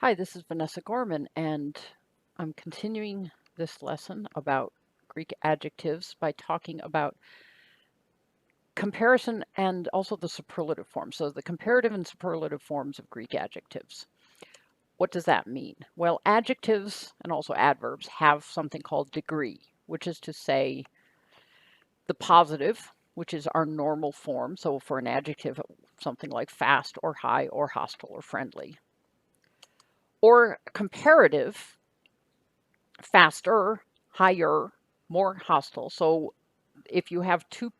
Hi, this is Vanessa Gorman, and I'm continuing this lesson about Greek adjectives by talking about comparison and also the superlative forms. So the comparative and superlative forms of Greek adjectives. What does that mean? Well, adjectives and also adverbs have something called degree, which is to say the positive, which is our normal form. So for an adjective, something like fast or high or hostile or friendly. Or comparative, faster, higher, more hostile. So if you have two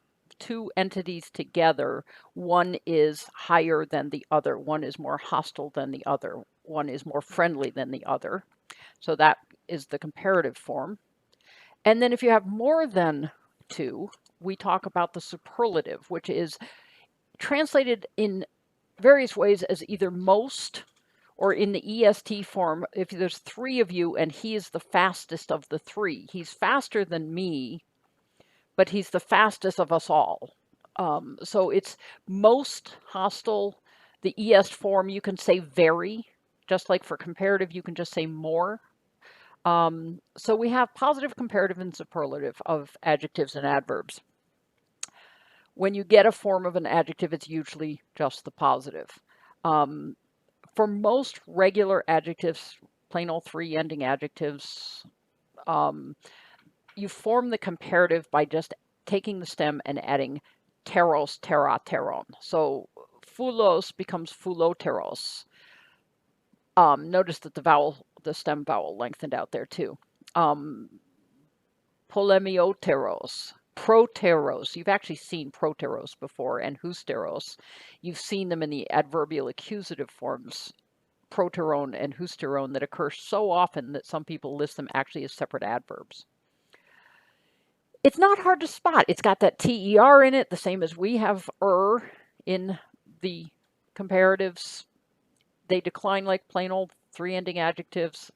entities together, one is higher than the other, one is more hostile than the other, one is more friendly than the other. So that is the comparative form. And then if you have more than two, we talk about the superlative, which is translated in various ways as either most, or in the EST form, if there's three of you and he is the fastest of the three, he's faster than me, but he's the fastest of us all. So it's most hostile. The ES form, you can say very, just like for comparative, you can just say more. So we have positive, comparative, and superlative of adjectives and adverbs. When you get a form of an adjective, it's usually just the positive. For most regular adjectives, plain old three ending adjectives, you form the comparative by just taking the stem and adding teros, tera, teron. So phulos becomes phuloteros. Notice that the stem vowel lengthened out there too. Polemioteros, proteros. You've actually seen proteros before, and husteros. You've seen them in the adverbial accusative forms, proteron and husteron, that occur so often that some people list them actually as separate adverbs. It's not hard to spot. It's got that ter in it, the same as we have in the comparatives. They decline like plain old three-ending adjectives.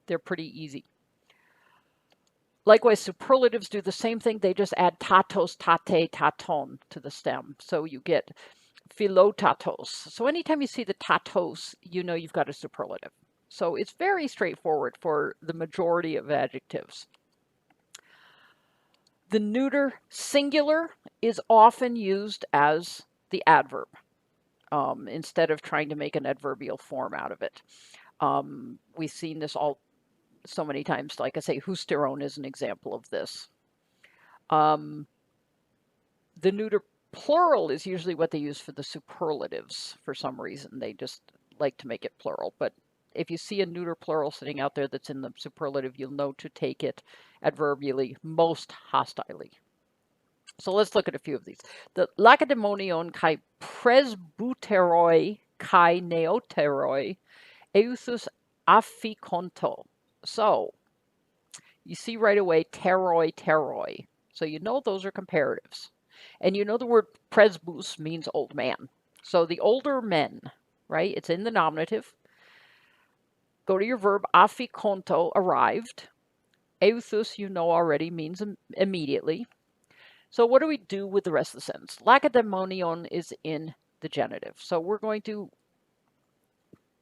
They're pretty easy. Likewise, superlatives do the same thing. They just add tatos, tate, taton to the stem. So you get philotatos. So anytime you see the tatos, you know you've got a superlative. So it's very straightforward for the majority of adjectives. The neuter singular is often used as the adverb instead of trying to make an adverbial form out of it. We've seen this all so many times. Like I say, husteron is an example of this. The neuter plural is usually what they use for the superlatives for some reason. They just like to make it plural. But if you see a neuter plural sitting out there that's in the superlative, you'll know to take it adverbially most hostilely. So let's look at a few of these. The Lacedaemonion kai presbyteroi kai neoteroi euthus afficonto. So you see right away teroi, teroi. So you know those are comparatives. And you know the word presbus means old man. So the older men, right? It's in the nominative. Go to your verb afficonto, arrived. Euthus, you know already, means immediately. So what do we do with the rest of the sentence? Lacedaemonion is in the genitive. So we're going to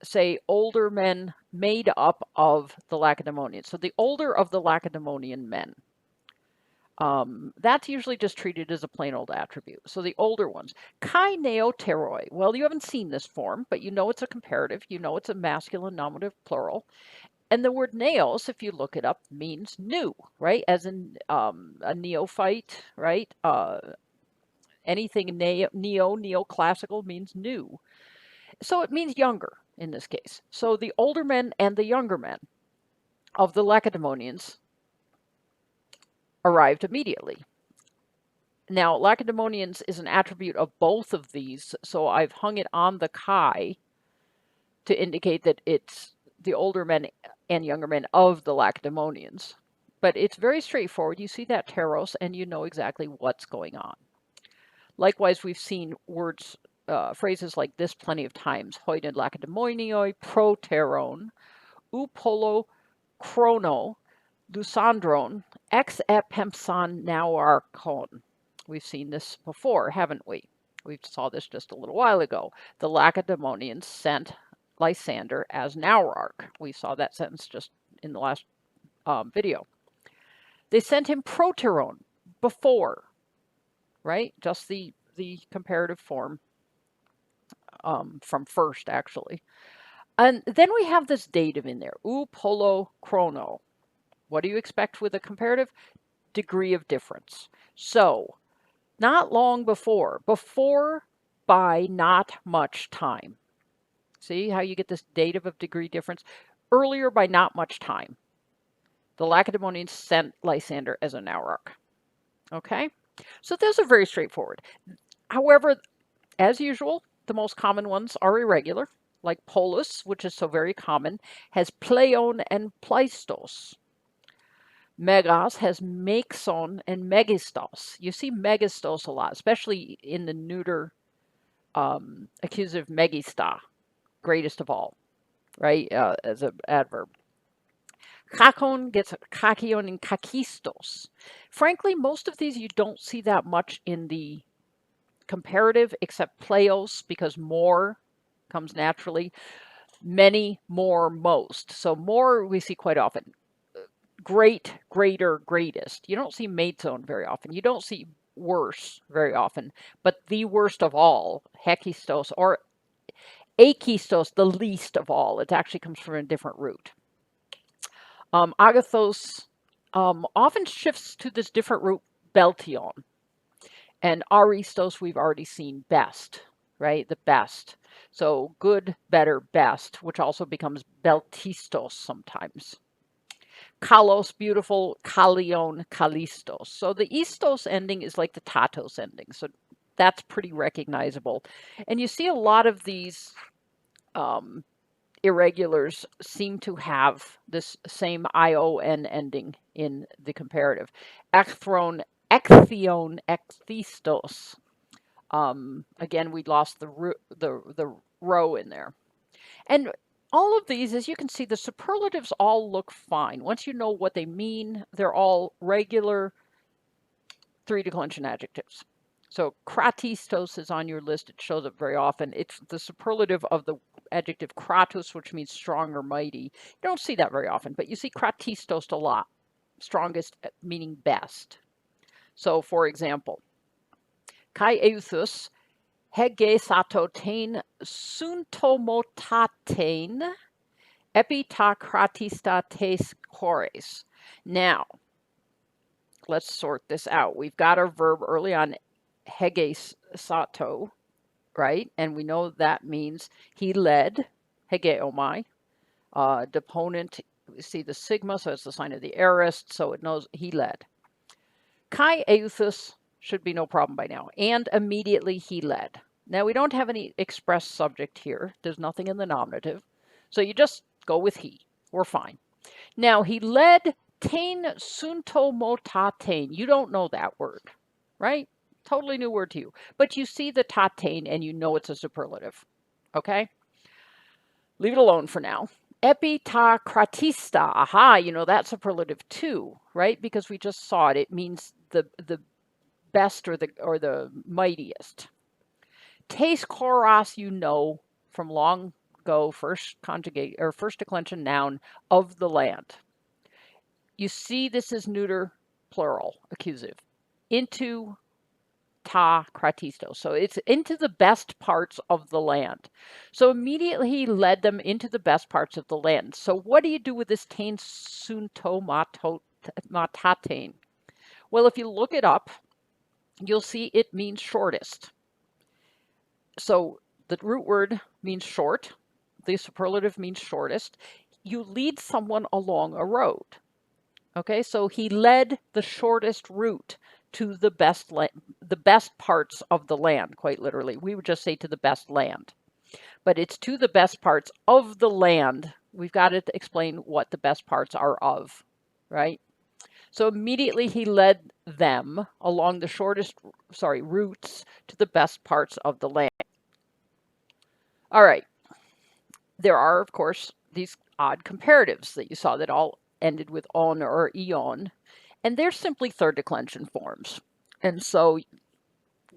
say older men made up of the Lacedaemonians. So the older of the Lacedaemonian men. That's usually just treated as a plain old attribute. So the older ones. Kai neoteroi. Well, you haven't seen this form, but you know it's a comparative. You know it's a masculine nominative plural. And the word neos, if you look it up, means new, right? As in a neophyte, right? Anything neoclassical means new. So it means younger in this case. So the older men and the younger men of the Lacedaemonians arrived immediately. Now, Lacedaemonians is an attribute of both of these, so I've hung it on the chi to indicate that it's the older men and younger men of the Lacedaemonians. But it's very straightforward. You see that teros, and you know exactly what's going on. Likewise, we've seen words, phrases like this plenty of times. Hoiden Lacedaemonioi, proteron, upolo chrono, Lusandron, ex epempson nauarchon. We've seen this before, haven't we? We saw this just a little while ago. The Lacedaemonians sent Lysander as an hourarch. We saw that sentence just in the last video. They sent him proteron before, right? Just the comparative form from first, actually. And then we have this dative in there, ou polo chrono. What do you expect with a comparative? Degree of difference. So, not long before by not much time. See how you get this dative of degree difference? Earlier by not much time. The Lacedaemonians sent Lysander as an hourarch. Okay? So those are very straightforward. However, as usual, the most common ones are irregular, like Polus, which is so very common, has pleion and pleistos. Megas has mexon and megistos. You see megistos a lot, especially in the neuter accusative megista, greatest of all, right, as an adverb. Kakon gets kakion and kakistos. Frankly, most of these you don't see that much in the comparative, except pleios, because more comes naturally. Many, more, most. So more we see quite often. Great, greater, greatest. You don't see maidzone very often. You don't see worse very often. But the worst of all, hekistos, or akistos, the least of all. It actually comes from a different root. Agathos often shifts to this different root, beltion. And aristos we've already seen, best, right? The best. So good, better, best, which also becomes beltistos sometimes. Kalos, beautiful, kalion, kalistos. So the istos ending is like the tatos ending. So that's pretty recognizable. And you see a lot of these irregulars seem to have this same ion ending in the comparative. Ekthron, ekthion, ekthistos. Again, we lost the row in there. And all of these, as you can see, the superlatives all look fine. Once you know what they mean, they're all regular three-declension adjectives. So kratistos is on your list. It shows up very often. It's the superlative of the adjective kratos, which means strong or mighty. You don't see that very often, but you see kratistos a lot. Strongest meaning best. So, for example, kai euthus hege satotein suntomotatein epitakratistates chores. Now, let's sort this out. We've got our verb early on, hege sato, right? And we know that means he led, hegeomai. Deponent, see the sigma, so it's the sign of the aorist, so it knows he led. Kai euthus should be no problem by now. And immediately he led. Now, we don't have any express subject here. There's nothing in the nominative. So you just go with he. We're fine. Now, he led tain sunto motatain. You don't know that word, right? Totally new word to you. But you see the tatain and you know it's a superlative. Okay? Leave it alone for now. Epitacratista. Aha, you know that superlative too, right? Because we just saw it. It means the best or the mightiest. Tes choros, you know from long ago, first conjugate or first declension noun of the land. You see this is neuter plural accusative. Into ta kratisto. So it's into the best parts of the land. So immediately he led them into the best parts of the land. So what do you do with this tain sunto matatain? Well, if you look it up, you'll see it means shortest. So the root word means short. The superlative means shortest. You lead someone along a road. Okay, so he led the shortest route to the best parts of the land, quite literally. We would just say to the best land. But it's to the best parts of the land. We've got to explain what the best parts are of, right? So immediately he led them along the shortest, routes to the best parts of the land. All right. There are, of course, these odd comparatives that you saw that all ended with on or eon, and they're simply third declension forms. And so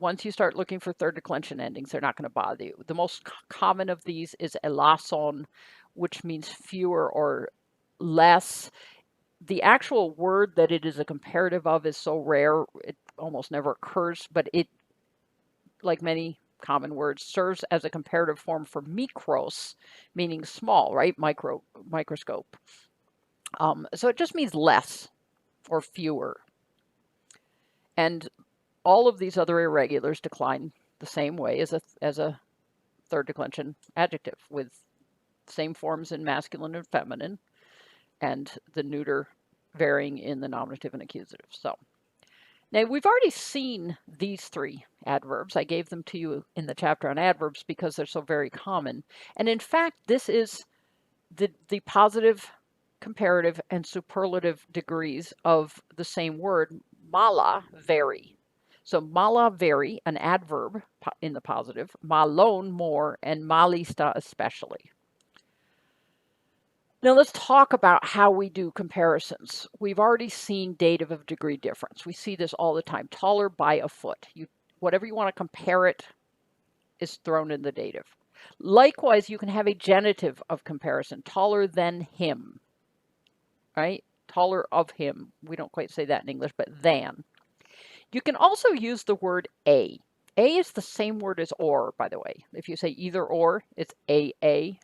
once you start looking for third declension endings, they're not going to bother you. The most common of these is elason, which means fewer or less. The actual word that it is a comparative of is so rare, it almost never occurs, but it, like many common words, serves as a comparative form for mikros, meaning small, right? Microscope. So it just means less or fewer. And all of these other irregulars decline the same way as a third declension adjective, with same forms in masculine and feminine, and the neuter varying in the nominative and accusative. So now we've already seen these three adverbs. I gave them to you in the chapter on adverbs because they're so very common. And in fact, this is the positive, comparative, and superlative degrees of the same word, mala, very. So mala, very, an adverb in the positive, malon, more, and malista, especially. Now let's talk about how we do comparisons. We've already seen dative of degree difference. We see this all the time. Taller by a foot. Whatever you want to compare it is thrown in the dative. Likewise, you can have a genitive of comparison. Taller than him. Right? Taller of him. We don't quite say that in English, but than. You can also use the word a. A is the same word as or, by the way. If you say either or, it's a.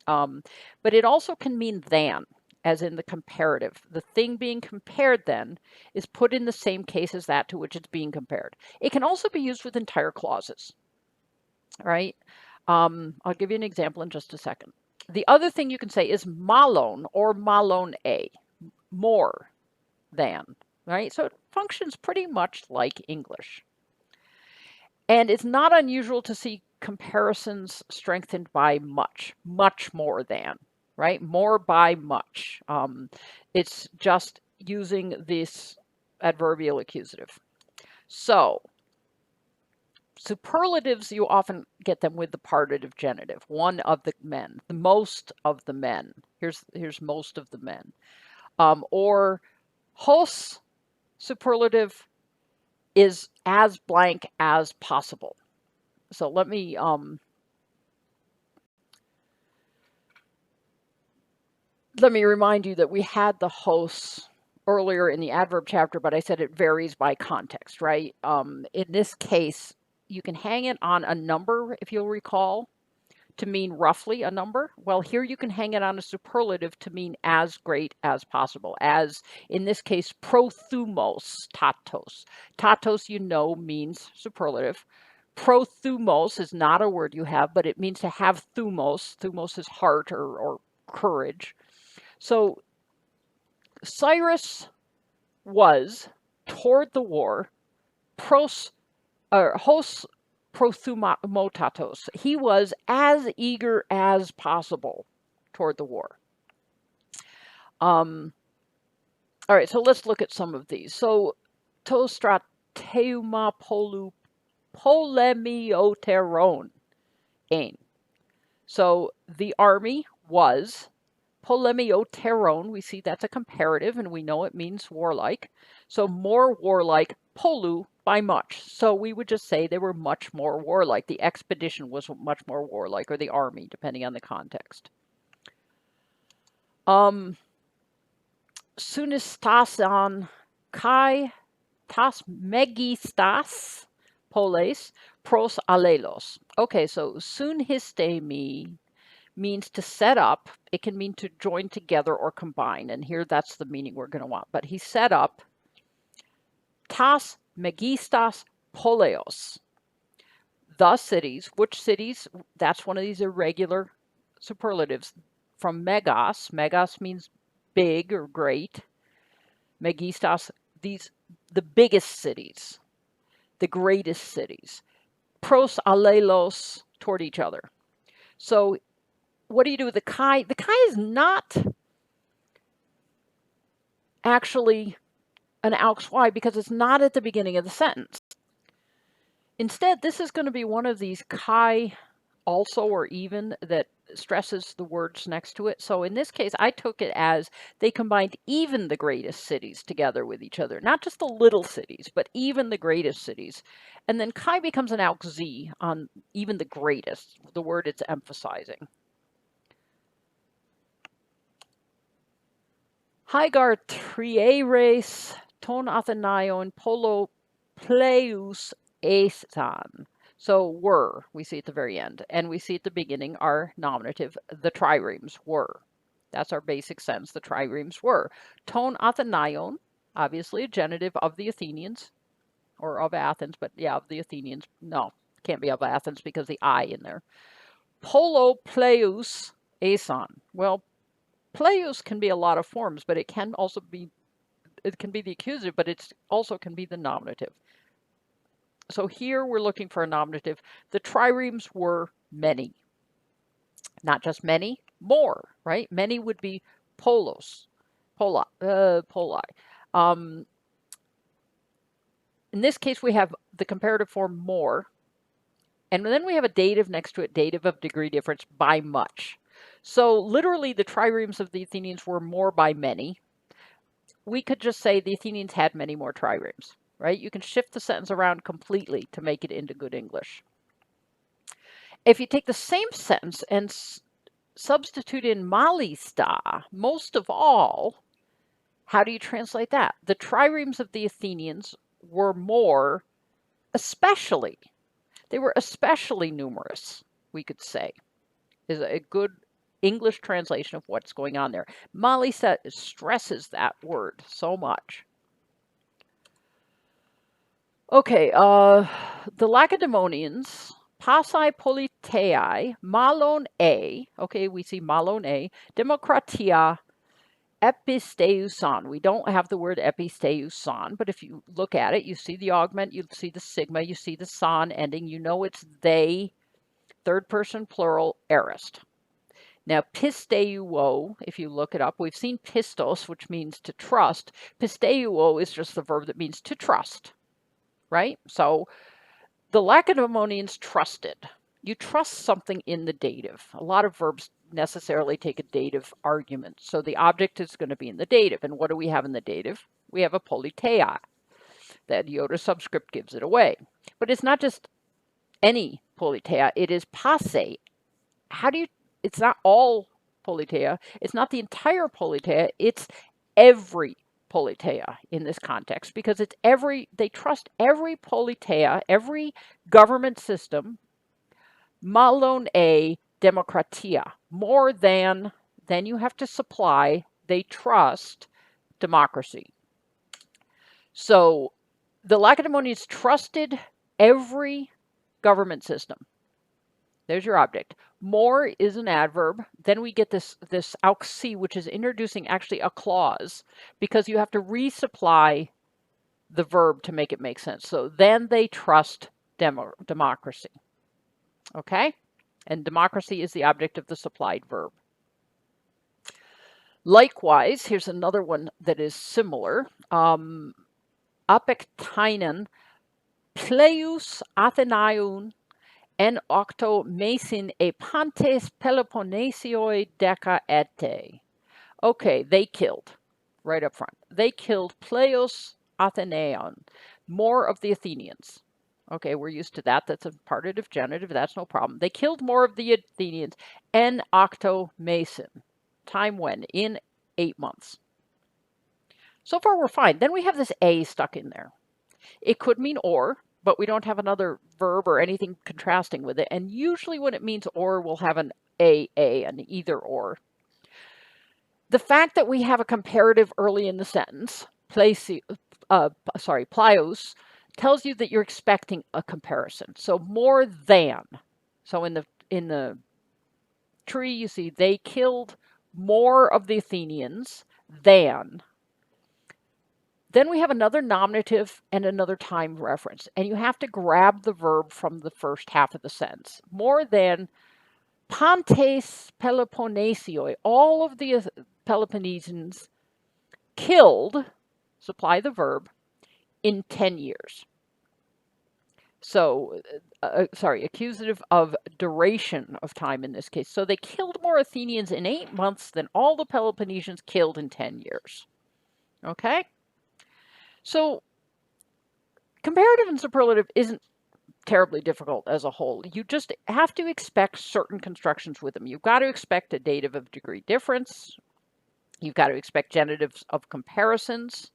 But it also can mean than, as in the comparative. The thing being compared then is put in the same case as that to which it's being compared. It can also be used with entire clauses, right? I'll give you an example in just a second. The other thing you can say is malon or malon a, more than, right? So it functions pretty much like English. And it's not unusual to see comparisons strengthened by much more than, right? More by much. It's just using this adverbial accusative. So superlatives, you often get them with the partitive genitive. One of the men, the most of the men. Here's most of the men. Or hos superlative is as blank as possible. So let me remind you that we had the hos earlier in the adverb chapter, but I said it varies by context, right? In this case, you can hang it on a number, if you'll recall, to mean roughly a number. Well, here you can hang it on a superlative to mean as great as possible, as in this case, prothumos tatos. Tatos, you know, means superlative. Prothumos is not a word you have, but it means to have thumos. Thumos is heart or courage. So Cyrus was, toward the war, hos prothumotatos. He was as eager as possible toward the war. All right, so let's look at some of these. So to strateuma polemioteron. So the army was polemioteron. We see that's a comparative, and we know it means warlike. So more warlike, polu, by much. So we would just say they were much more warlike. The expedition was much more warlike, or the army, depending on the context. Sunistasan kai tas megistas poles pros alelos. Okay, so sunhistemi means to set up. It can mean to join together or combine. And here that's the meaning we're going to want. But he set up tas megistas poleos. The cities. Which cities? That's one of these irregular superlatives. From megas. Megas means big or great. Megistas, the biggest cities. The greatest cities. Pros alelos, toward each other. So what do you do with the chi? The chi is not actually an aux. Why? Because it's not at the beginning of the sentence. Instead, this is going to be one of these chi also or even that stresses the words next to it. So in this case, I took it as they combined even the greatest cities together with each other, not just the little cities, but even the greatest cities. And then Kai becomes an alk Z on even the greatest, the word it's emphasizing. Hygar trieres ton athenaion polo pleus esan. So were, we see at the very end, and we see at the beginning our nominative, the triremes were. That's our basic sense, the triremes were. Ton athenaion, obviously a genitive of the Athenians, or of Athens, but yeah, of the Athenians. No, can't be of Athens because the I in there. Polo pleus esan. Well, pleus can be a lot of forms, but it can also be, it can be the accusative, but it also can be the nominative. So here we're looking for a nominative. The triremes were many. Not just many, more, right? Many would be polos, poli. Um, in this case, we have the comparative form more, and then we have a dative next to it, dative of degree difference by much. So literally the triremes of the Athenians were more by many. We could just say the Athenians had many more triremes, right? You can shift the sentence around completely to make it into good English. If you take the same sentence and substitute in malista, most of all, how do you translate that? The triremes of the Athenians were more, especially. They were especially numerous, we could say, is a good English translation of what's going on there. Malista stresses that word so much. Okay, the Lacedaemonians, Pasai Politei, Malon A, okay, we see Malon A, Demokratia, Episteuson. We don't have the word episteuson, but if you look at it, you see the augment, you see the sigma, you see the son ending, you know it's they, third person plural, aorist. Now, pisteuo, if you look it up, we've seen pistos, which means to trust. Pisteuo is just the verb that means to trust, right? So the Lacedaemonians trusted. You trust something in the dative. A lot of verbs necessarily take a dative argument. So the object is going to be in the dative. And what do we have in the dative? We have a politeia. That iota subscript gives it away. But it's not just any politeia. It is passe. How do you, it's not all politeia. It's not the entire politeia. It's every politeia in this context because it's every, they trust every politeia, every government system, malon a demokratia, more than you have to supply, they trust democracy. So the Lacedaemonians trusted every government system. There's your object. More is an adverb. Then we get this auxi, which is introducing actually a clause because you have to resupply the verb to make it make sense. So then they trust democracy. Okay? And democracy is the object of the supplied verb. Likewise, here's another one that is similar. Apektainen pleus Athenaion en octo mesin e pantes Peloponnesioi deca ete. Okay, they killed, right up front. They killed Pleos Athenaion, more of the Athenians. Okay, we're used to that. That's a partitive genitive. That's no problem. They killed more of the Athenians en octo mesin. Time when? In 8 months. So far, we're fine. Then we have this a stuck in there. It could mean or, but we don't have another verb or anything contrasting with it. And usually when it means or, we'll have an an either or. The fact that we have a comparative early in the sentence, plios, tells you that you're expecting a comparison. So more than. So in the tree, you see they killed more of the Athenians than. Then we have another nominative and another time reference, and you have to grab the verb from the first half of the sentence. More than pantes Peloponnesioi, all of the Peloponnesians killed, supply the verb, in 10 years. So, sorry, accusative of duration of time in this case. So they killed more Athenians in 8 months than all the Peloponnesians killed in 10 years. Okay? So comparative and superlative isn't terribly difficult as a whole. You just have to expect certain constructions with them. You've got to expect a dative of degree difference. You've got to expect genitives of comparisons.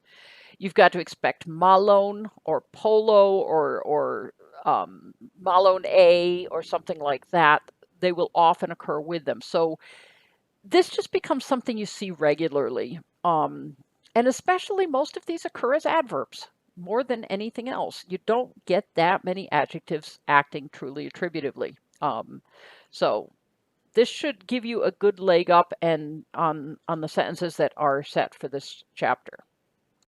You've got to expect malone or polo or malone A or something like that. They will often occur with them. So this just becomes something you see regularly. And especially most of these occur as adverbs more than anything else. You don't get that many adjectives acting truly attributively. So this should give you a good leg up and on the sentences that are set for this chapter.